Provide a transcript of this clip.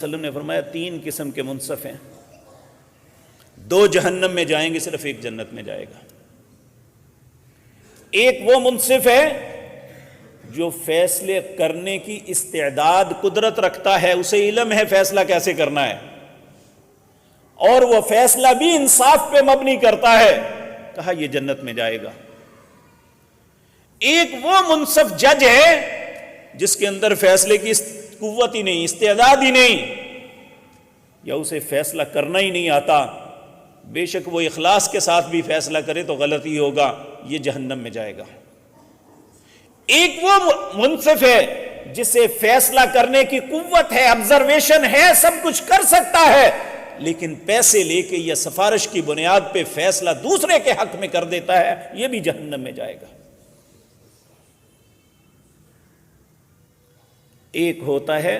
وسلم نے فرمایا 3 قسم کے منصف ہیں، 2 جہنم میں جائیں گے، صرف 1 جنت میں جائے گا۔ ایک وہ منصف ہے جو فیصلے کرنے کی استعداد قدرت رکھتا ہے، اسے علم ہے فیصلہ کیسے کرنا ہے، اور وہ فیصلہ بھی انصاف پہ مبنی کرتا ہے، کہا یہ جنت میں جائے گا۔ ایک وہ منصف جج ہے جس کے اندر فیصلے کی قوت ہی نہیں، استعداد ہی نہیں، یا اسے فیصلہ کرنا ہی نہیں آتا، بے شک وہ اخلاص کے ساتھ بھی فیصلہ کرے تو غلط ہی ہوگا، یہ جہنم میں جائے گا۔ ایک وہ منصف ہے جسے فیصلہ کرنے کی قوت ہے، آبزرویشن ہے، سب کچھ کر سکتا ہے، لیکن پیسے لے کے یا سفارش کی بنیاد پہ فیصلہ دوسرے کے حق میں کر دیتا ہے، یہ بھی جہنم میں جائے گا۔ ایک ہوتا ہے